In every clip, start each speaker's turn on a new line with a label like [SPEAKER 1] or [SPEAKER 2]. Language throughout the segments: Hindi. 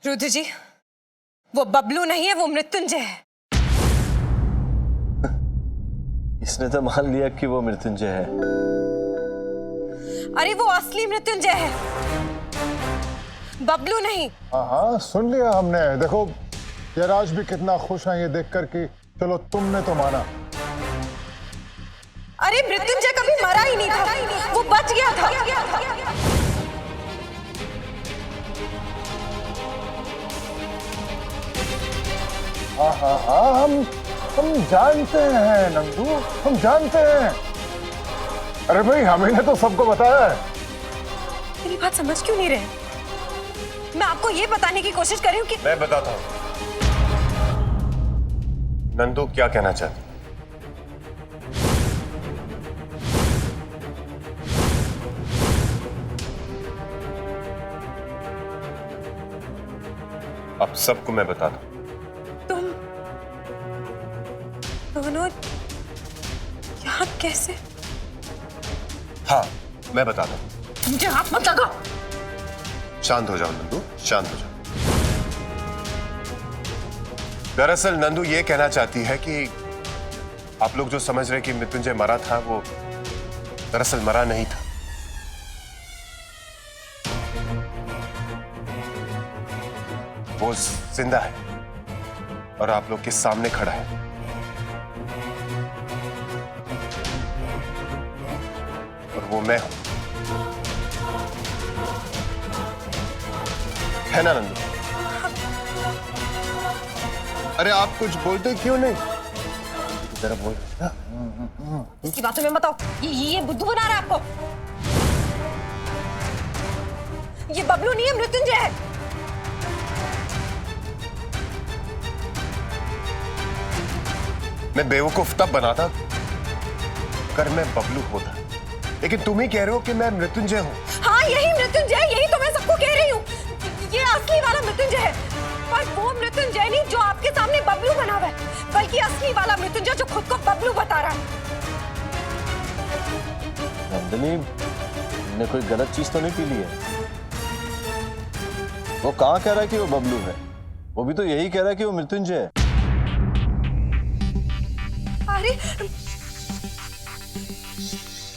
[SPEAKER 1] रुद्र जी, वो बबलू नहीं है, वो मृत्युंजय है।
[SPEAKER 2] इसने तो मान लिया कि वो मृत्युंजय है।
[SPEAKER 1] अरे वो असली मृत्युंजय है, बबलू नहीं।
[SPEAKER 3] हाँ, सुन लिया हमने। देखो यराज भी कितना खुश है ये देखकर कि चलो तुमने तो माना।
[SPEAKER 1] अरे मृत्युंजय कभी मरा ही नहीं था, वो बच गया था।
[SPEAKER 3] हाँ, हम जानते हैं नंदू, हम जानते हैं। अरे भाई हमें ने तो सबको बताया है।
[SPEAKER 1] मेरी बात समझ क्यों नहीं रहे? मैं आपको ये बताने की कोशिश कर रही हूँ कि
[SPEAKER 4] मैं बताता हूँ नंदू क्या कहना चाहती। अब सबको मैं बताता हूँ।
[SPEAKER 1] तुम दोनों यहाँ कैसे?
[SPEAKER 4] हाँ, मैं बताता हूँ।
[SPEAKER 1] मुझे हाथ मत लगा।
[SPEAKER 4] शांत हो जाओ नंदू, शांत हो जाओ। दरअसल नंदू ये कहना चाहती है कि आप लोग जो समझ रहे कि मृत्युंजय मरा था, वो दरअसल मरा नहीं था। वो जिंदा है और आप लोग के सामने खड़ा है। और वो मैं हूं, है ना नंदू? अरे आप कुछ बोलते क्यों नहीं? जरा बोल।
[SPEAKER 1] इसकी बातों में मत आओ। ये बुद्धू बना रहा है आपको। ये बबलू नहीं है, मृत्युंजय है।
[SPEAKER 4] मैं बेवकूफ तब बनाता अगर मैं बबलू होता, लेकिन तुम ही कह रहे हो कि मैं मृत्युंजय हूं।
[SPEAKER 1] हाँ, यही मृत्युंजय, यही तो मैं सबको कह रही हूँ। ये असली वाला मृत्युंजय है, पर वो मृत्युंजय नहीं जो आपके सामने बबलू बना हुआ है, बल्कि असली वाला मृत्युंजय जो खुद को बबलू बता रहा है।
[SPEAKER 2] नंदिनी ने कोई गलत चीज तो नहीं पी ली है? वो कहाँ कह रहा है कि वो बबलू है? वो भी तो यही कह रहा है कि वो मृत्युंजय है।
[SPEAKER 1] अरे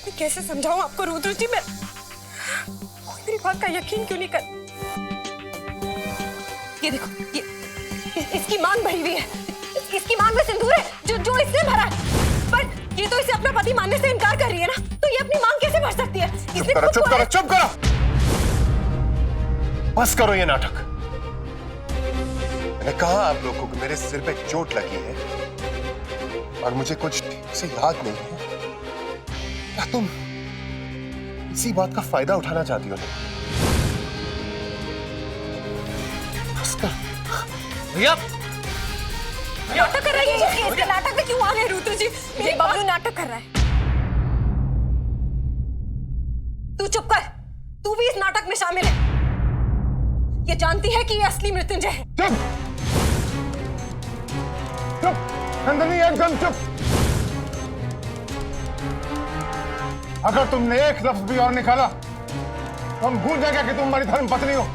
[SPEAKER 1] मैं कैसे समझाऊं आपको रुद्र जी? मैं कोई मेरी बात का यकीन क्यों नहीं कर? ये देखो, ये इसकी मांग भरी हुई है, इसकी मांग में सिंदूर है जो इसने भरा है, पर ये तो इसे अपना पति मानने से इनकार कर रही है ना, तो ये अपनी मांग कैसे भर सकती है?
[SPEAKER 4] चुप करो। बस करो ये नाटक। मैंने कहा आप लोगों को कि मेरे सिर पे चोट लगी है और मुझे कुछ ठीक से याद नहीं है। क्या तुम इसी बात का फायदा उठाना चाहती हो?
[SPEAKER 2] भैया
[SPEAKER 1] नाटक कर रही है। इसके नाटक में क्यों आ रहे हैं रुद्र जी? ये बबलू नाटक कर रहा है। तू चुप कर, तू भी इस नाटक में शामिल है। ये जानती है कि ये असली मृत्युंजय है।
[SPEAKER 3] चुप नंदिनी, एकदम चुप। अगर तुमने एक लफ्ज भी और निकाला तो हम भूल जाएंगे कि तुम हमारी धर्म पत्नी हो।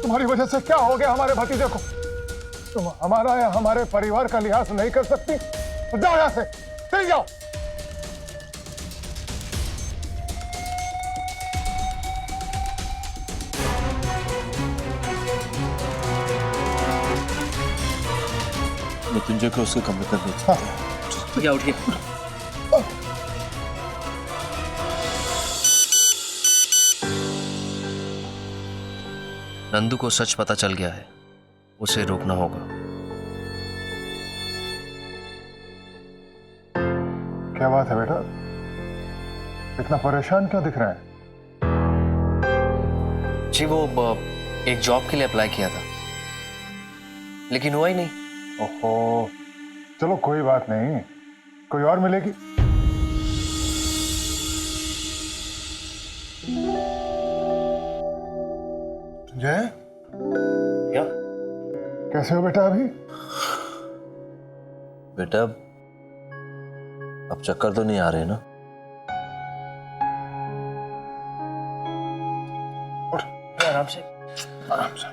[SPEAKER 3] तुम्हारी वजह से क्या हो गया हमारे भतीजे को? तुम हमारा या हमारे परिवार का लिहाज नहीं कर सकती तो जाओ यहां से, चले जाओ।
[SPEAKER 2] मृत्युंजय को उसके कमरे तक ले चलते हैं।
[SPEAKER 5] भैया उठिए। नंदू को सच पता चल गया है, उसे रोकना होगा।
[SPEAKER 3] क्या बात है बेटा, इतना परेशान क्यों दिख रहा है?
[SPEAKER 5] जी वो एक जॉब के लिए अप्लाई किया था, लेकिन हुआ ही नहीं।
[SPEAKER 3] ओहो, चलो कोई बात नहीं, कोई और मिलेगी। जय,
[SPEAKER 5] क्या?
[SPEAKER 3] कैसे हो बेटा अभी?
[SPEAKER 2] बेटा अब चक्कर तो नहीं आ रहे ना?
[SPEAKER 5] आराम से।
[SPEAKER 4] आराम से।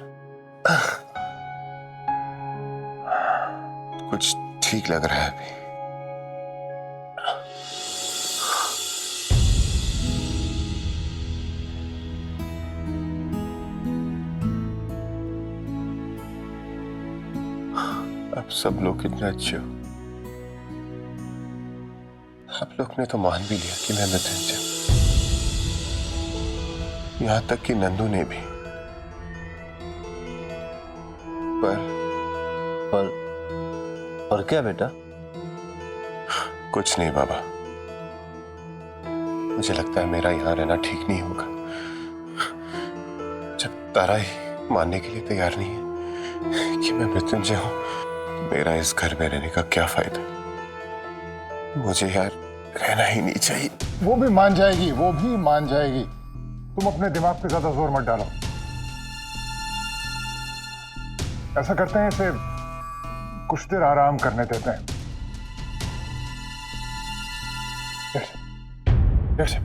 [SPEAKER 4] कुछ ठीक लग रहा है अभी। अब सब लोग कितने अच्छे हो। आप लोग ने तो मान भी लिया कि मैं मृत्युंजय हूं। यहां तक कि नंदू ने भी।
[SPEAKER 2] पर क्या बेटा?
[SPEAKER 4] कुछ नहीं बाबा, मुझे लगता है मेरा यहां रहना ठीक नहीं होगा। जब तारा ही मानने के लिए तैयार नहीं है कि मैं मृत्युंजय हूं, तो मेरा इस घर में रहने का क्या फायदा? मुझे यार रहना ही नहीं चाहिए।
[SPEAKER 3] वो भी मान जाएगी, वो भी मान जाएगी। तुम अपने दिमाग पे ज्यादा जोर मत डालो। ऐसा करते हैं, इसे कुछ देर आराम करने देते हैं। जैसे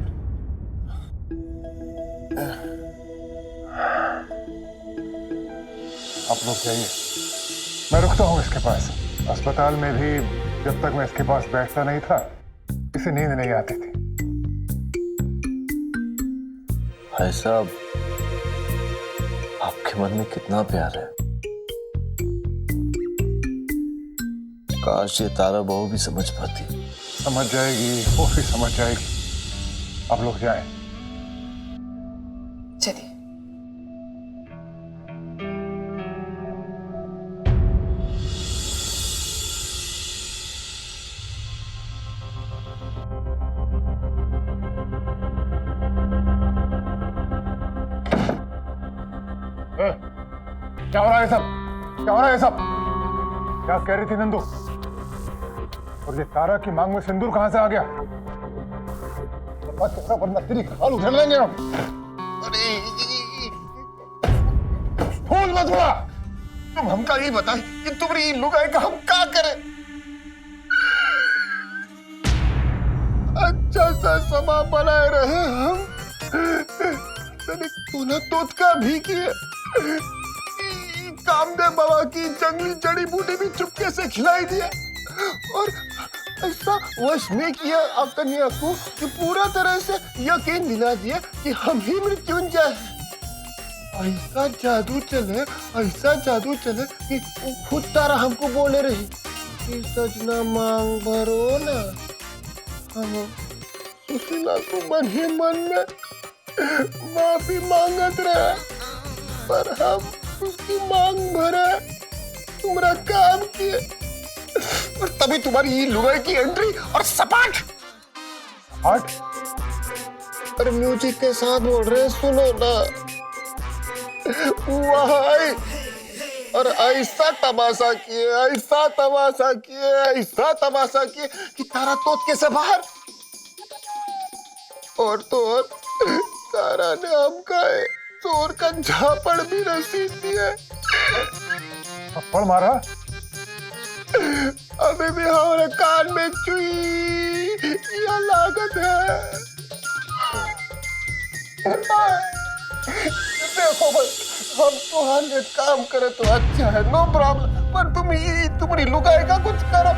[SPEAKER 3] आप लोग जाइए, मैं रुकता हूं इसके पास। अस्पताल में भी जब तक मैं इसके पास बैठता नहीं था, इसे नींद नहीं आती थी।
[SPEAKER 2] भाई साहब, आपके मन में कितना प्यार है। काश ये तारा बहू भी समझ पाती।
[SPEAKER 3] समझ जाएगी, वो भी समझ जाएगी। आप लोग जाएं।
[SPEAKER 1] चलिए।
[SPEAKER 3] क्या हो रहा है सब? क्या हो रहा है सब? क्या कह रही थी नंदू? और ये तारा की मांग में सिंदूर कहां से आ गया? वरना तेरी खाल उधेड़ लेंगे हम।
[SPEAKER 4] अरे
[SPEAKER 3] फूल मत उड़ा।
[SPEAKER 4] तुम हमका ये बताए कि तुम्हारी लुगाई का हम क्या करें? अच्छा सा समा बनाए रहे हम। मैंने तूने तोतका भी किए। कामदेव बाबा की जंगली जड़ी बूटी भी चुपके से खिलाई दिया, और ऐसा वश में किया कन्या को कि पूरा तरह से यकीन दिला दिया कि हम ही मृत्युंजय हैं। ऐसा जादू चले कि खुद तारा हमको बोले रही कि सजना मांग भरो ना। हम सुशीला को मन ही मन में माफी मांगत रहे, पर हम उसकी मांग भरे, तुम्हारा काम किए, और तभी तुम्हारी लुगाई की एंट्री और सपाट।
[SPEAKER 3] हट।
[SPEAKER 4] अरे म्यूजिक के साथ बोल रहे, सुनो ना। वाह, और ऐसा तमाशा किए कि तारा तोतके से बाहर। और तो और तारा ने हमका चोर का झापड़ भी रसीद दिया।
[SPEAKER 3] थप्पड़ मारा?
[SPEAKER 4] अभी भी हमारे कान में चुई यह लागत है। देखो भाई, हम तुम्हारे काम करे तो अच्छा है, नो प्रॉब्लम, पर तुम्हारी लुगाई का कुछ करो,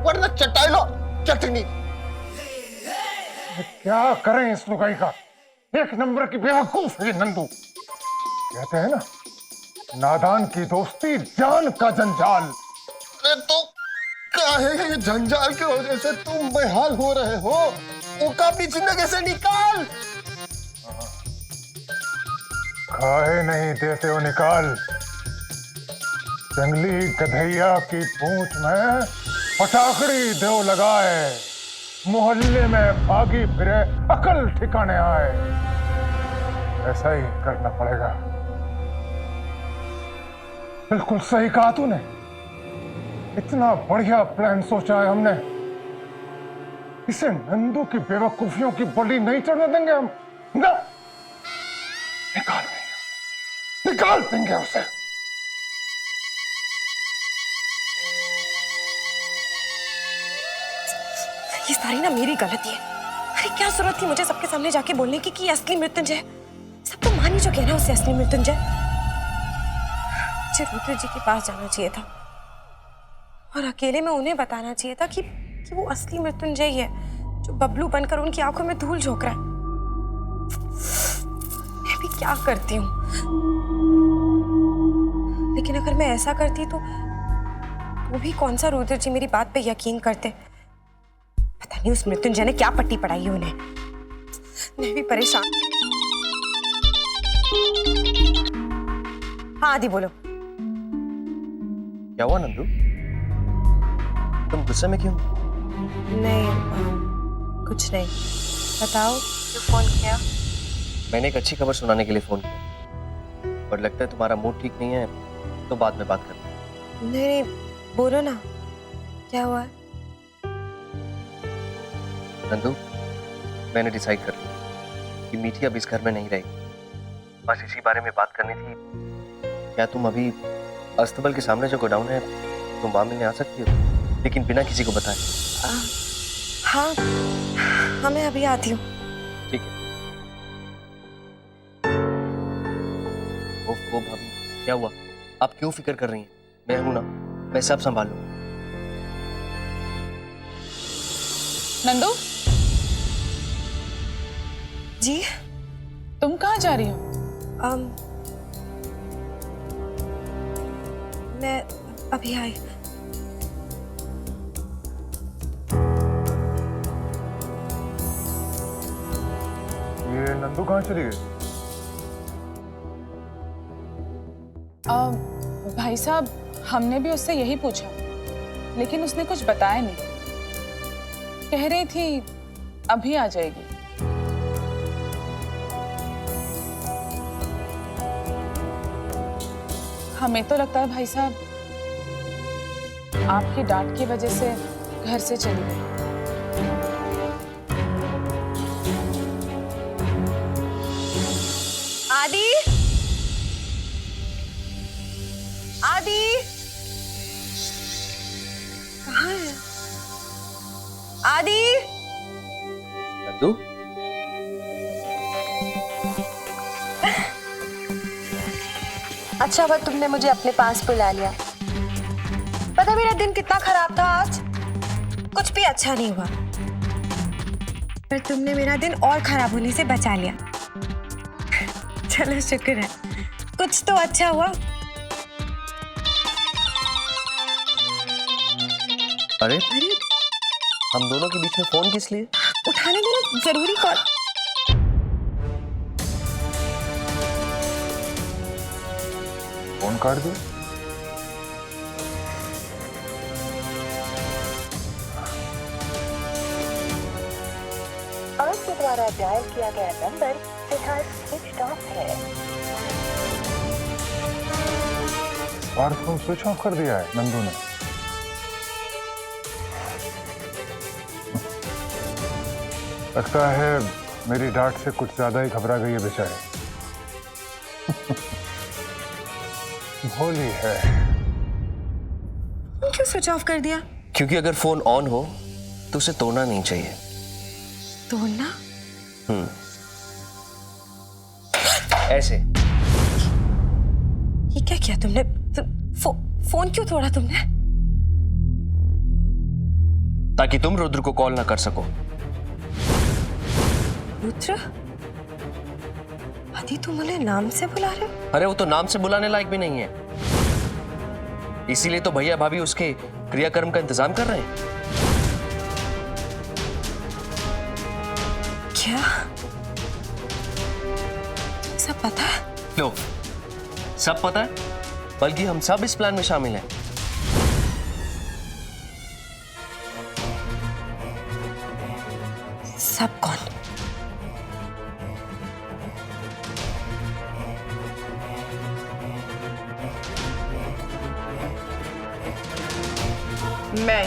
[SPEAKER 4] वरना चटाई लो चटनी।
[SPEAKER 3] क्या करें इस लुगाई का? एक नंबर की बेवकूफ है नंदू। कहते हैं ना, नादान की दोस्ती जान का जंजाल।
[SPEAKER 4] अरे तो काहे ये जंजाल की वजह से तुम बेहाल हो रहे हो? उनका अपनी जिंदगी से निकाल।
[SPEAKER 3] काहे नहीं देते हो निकाल? जंगली गधैया की पूंछ में पटाखड़ी दो लगाए, मोहल्ले में भागी फिरे, अकल ठिकाने आए। ऐसा ही करना पड़ेगा। बिल्कुल सही कहा तूने। इतना बढ़िया प्लान सोचा है हमने। इसे नंदू की बेवकूफियों की बलि नहीं चढ़ने देंगे हम। ना, निकाल देंगे उसे।
[SPEAKER 1] ये सारी ना मेरी गलती है। अरे क्या जरूरत थी मुझे सबके सामने जाके बोलने की कि असली मृत्युंजय? सब तो मान ही चुके हैं ना उससे असली मृत्युंजय। मुझे रुद्र जी के पास जाना चाहिए था और अकेले में उन्हें बताना चाहिए था कि वो असली मृत्युंजय ही है जो बबलू बनकर उनकी आंखों में धूल झोंक रहा है। मैं भी क्या करती हूँ, लेकिन अगर मैं ऐसा करती तो वो भी कौन सा रुद्र जी मेरी बात पे यकीन करते। पता नहीं उस मृत्युंजय ने क्या पट्टी पढ़ाई है उन्हें। मैं भी परेशान। हाँ आदि बोलो।
[SPEAKER 5] क्या हुआ नंदू, तुम गुस्से में क्यों?
[SPEAKER 1] नहीं कुछ नहीं, बताओ क्यों फोन किया?
[SPEAKER 5] मैंने एक अच्छी खबर सुनाने के लिए फोन किया, पर लगता है तुम्हारा मूड ठीक नहीं है, तो बाद में बात करते हैं।
[SPEAKER 1] नहीं बोलो ना, क्या हुआ?
[SPEAKER 5] नंदू, मैंने डिसाइड कर लिया कि मीठी अब इस घर में नहीं रहेगी। बस इसी बारे में बात करनी थी। क्या तुम अभी अस्तबल के सामने जो गोडाउन है तुम वहां मिलने आ सकती हो, लेकिन बिना किसी को बताए?
[SPEAKER 1] हाँ मैं अभी आती हूँ।
[SPEAKER 5] ठीक है। वो भाभी, क्या हुआ? आप क्यों फिक्र कर रही हैं? मैं हूं ना, मैं सब संभाल लूंगा।
[SPEAKER 6] नंदू,
[SPEAKER 1] जी
[SPEAKER 6] तुम कहाँ जा रही हो?
[SPEAKER 1] मैं अभी आई।
[SPEAKER 3] ये नंदू कहाँ चली गई?
[SPEAKER 6] भाई साहब, हमने भी उससे यही पूछा, लेकिन उसने कुछ बताया नहीं। कह रही थी अभी आ जाएगी। हमें तो लगता है भाई साहब आपकी डांट की वजह से घर से चली गई।
[SPEAKER 1] आदि, आदि कहाँ है? आदि,
[SPEAKER 5] नंदू,
[SPEAKER 1] अच्छा हुआ तुमने मुझे अपने पास बुला लिया। पता मेरा दिन कितना खराब था आज, कुछ भी अच्छा नहीं हुआ, पर तुमने मेरा दिन और खराब होने से बचा लिया। चलो शुक्र है, कुछ तो अच्छा हुआ।
[SPEAKER 5] अरे हम दोनों के बीच में फोन किस लिए?
[SPEAKER 1] उठाने दो ना, जरूरी कॉल।
[SPEAKER 3] फोन काट दो।
[SPEAKER 7] आपके द्वारा डायल किया गया नंबर फिलहाल स्विच ऑफ है।
[SPEAKER 3] स्मार्टफोन स्विच ऑफ कर दिया है नंदू ने। लगता है मेरी डांट से कुछ ज्यादा ही घबरा गई है बेचारी। भोली है।
[SPEAKER 1] क्यों स्विच ऑफ कर दिया?
[SPEAKER 5] क्योंकि अगर फोन ऑन हो तो उसे तोड़ना नहीं चाहिए।
[SPEAKER 1] तोड़ना?
[SPEAKER 5] ऐसे।
[SPEAKER 1] ये क्या किया तुमने? फोन क्यों तोड़ा तुमने?
[SPEAKER 5] ताकि तुम रुद्र को कॉल ना कर सको।
[SPEAKER 1] रुद्र? आदि तुम उन्हें नाम से बुला रहे हो?
[SPEAKER 5] अरे वो तो नाम से बुलाने लायक भी नहीं है, इसीलिए तो भैया भाभी उसके क्रियाकर्म का इंतजाम कर रहे हैं।
[SPEAKER 1] क्या सब पता है?
[SPEAKER 5] लो, सब पता है, बल्कि हम सब इस प्लान में शामिल हैं।
[SPEAKER 1] सब कौन?
[SPEAKER 6] मैं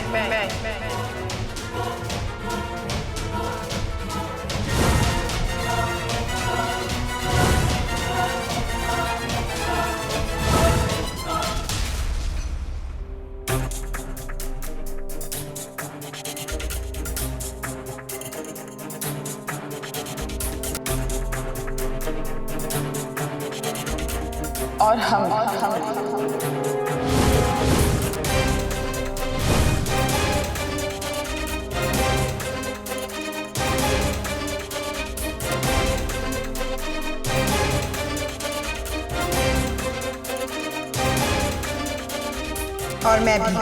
[SPEAKER 6] और हम
[SPEAKER 1] और मैं भी।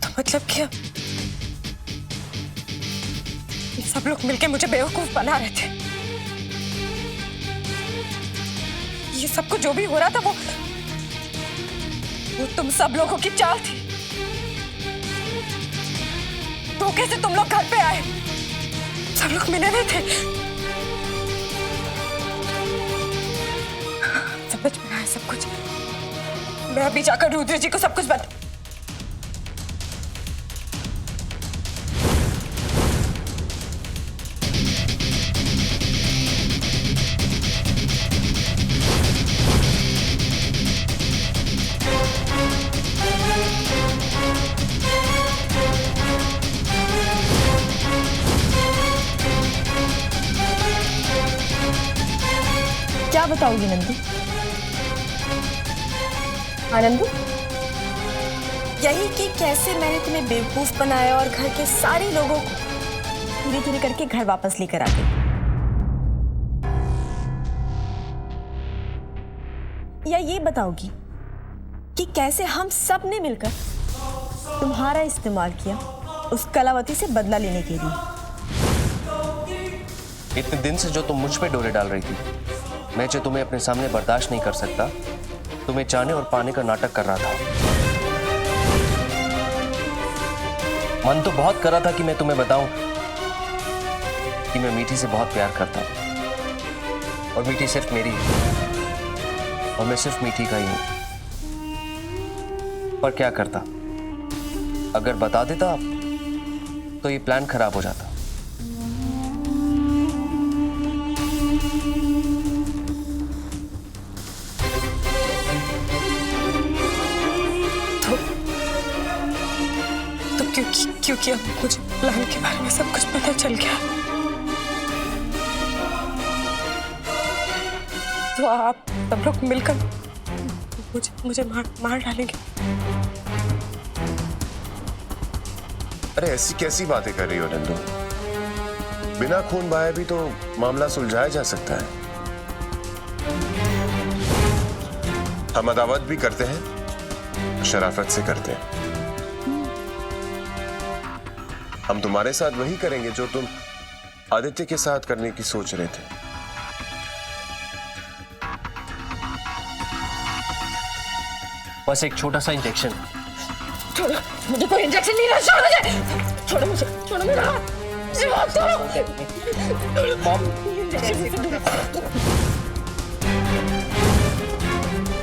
[SPEAKER 1] तो मतलब क्या ये सब लोग मिलके मुझे बेवकूफ बना रहे थे? ये सबको जो भी हो रहा था वो तुम सब लोगों की चाल थी। धोखे से तुम लोग घर पे आए, सब लोग मिले हुए थे। समझ में आया सब कुछ। मैं अभी जाकर रुद्र जी को सब कुछ बता।
[SPEAKER 8] क्या बताओगी नंदू? आनंदू,
[SPEAKER 1] यही कि कैसे मैंने तुम्हें बेवकूफ बनाया और घर के सारे लोगों को धीरे धीरे करके घर वापस लेकर आ गई। या ये बताओगी कि कैसे हम सब ने मिलकर तुम्हारा इस्तेमाल किया उस कलावती से बदला लेने के लिए।
[SPEAKER 5] इतने दिन से जो तुम मुझ पे डोरे डाल रही थी, मैं जो तुम्हें अपने सामने बर्दाश्त नहीं कर सकता, तुम्हें चाहने और पाने का नाटक कर रहा था। मन तो बहुत कर रहा था कि मैं तुम्हें बताऊं कि मैं मीठी से बहुत प्यार करता हूं और मीठी सिर्फ मेरी है और मैं सिर्फ मीठी का ही हूं। पर क्या करता, अगर बता देता तो ये प्लान खराब हो जाता।
[SPEAKER 1] क्योंकि अब मुझे प्लान के बारे में सब कुछ पता चल गया, तो आप सब लोग मिलकर मुझे मार डालेंगे।
[SPEAKER 9] अरे ऐसी कैसी बातें कर रही हो नंदू? बिना खून बहाए भी तो मामला सुलझाया जा सकता है। हम अदावत भी करते हैं, शराफत से करते हैं। हम तुम्हारे साथ वही करेंगे जो तुम आदित्य के साथ करने की सोच रहे थे।
[SPEAKER 5] बस एक छोटा सा इंजेक्शन।
[SPEAKER 1] छोड़ो मुझे, कोई इंजेक्शन नहीं, छोड़ो मुझे, छोड़ो मुझे, छोड़ो मेरा हाथ, छोड़ो।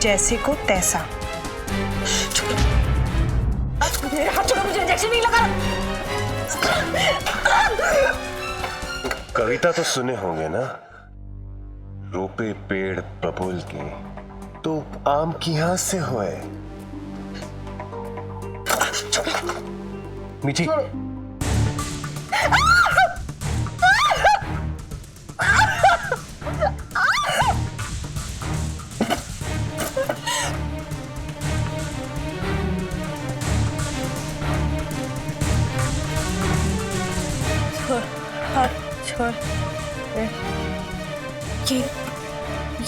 [SPEAKER 1] जैसे को तैसा। छोड़ो मेरा हाथ, छोड़ो मुझे, इंजेक्शन नहीं लगा।
[SPEAKER 9] कविता तो सुने होंगे ना, रोपे पेड़ बबूल के तो आम की यहाँ से होए।
[SPEAKER 5] मीठी,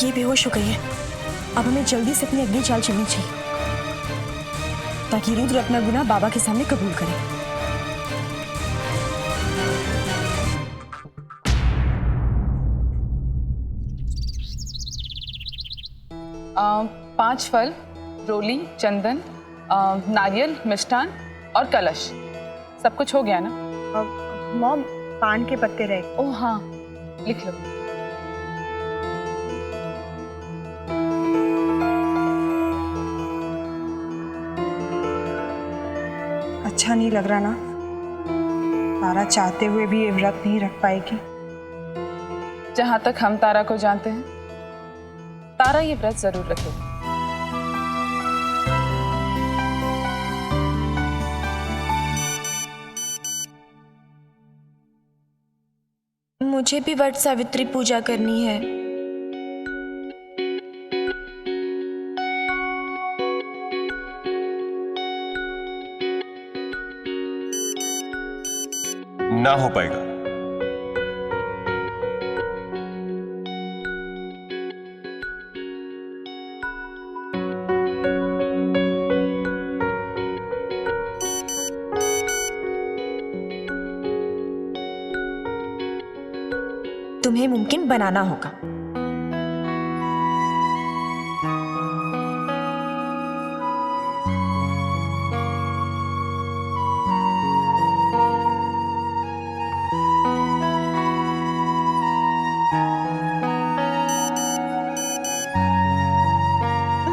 [SPEAKER 1] ये बेहोश हो गई है। अब हमें जल्दी से अपनी अगली चाल चलनी चाहिए ताकि रुद्र अपना गुनाह बाबा के सामने कबूल करे।
[SPEAKER 6] 5 फल, रोली, चंदन, नारियल, मिष्ठान और कलश, सब कुछ हो गया ना?
[SPEAKER 1] मॉम, पान के पत्ते रहे।
[SPEAKER 6] ओह हाँ, लिख लो।
[SPEAKER 1] अच्छा नहीं लग रहा ना? तारा चाहते हुए भी ये व्रत नहीं रख पाएगी।
[SPEAKER 6] जहां तक हम तारा को जानते हैं, तारा ये व्रत जरूर रखेगी।
[SPEAKER 8] मुझे भी वट सावित्री पूजा करनी है।
[SPEAKER 9] ना हो पाएगा।
[SPEAKER 8] तुम्हें मुमकिन बनाना होगा।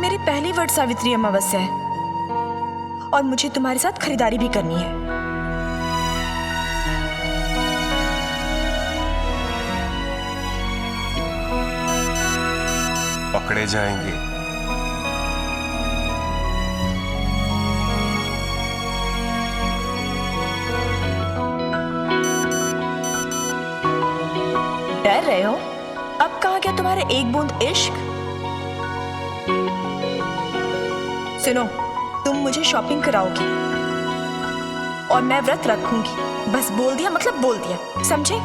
[SPEAKER 8] मेरी पहली वट सावित्री अमावस्या है और मुझे तुम्हारे साथ खरीदारी भी करनी है।
[SPEAKER 9] पकड़े जाएंगे।
[SPEAKER 8] डर रहे हो? अब कहाँ गया तुम्हारे एक बूंद इश्क? सुनो, तुम मुझे शॉपिंग कराओगी और मैं व्रत रखूंगी। बस बोल दिया मतलब बोल दिया, समझे?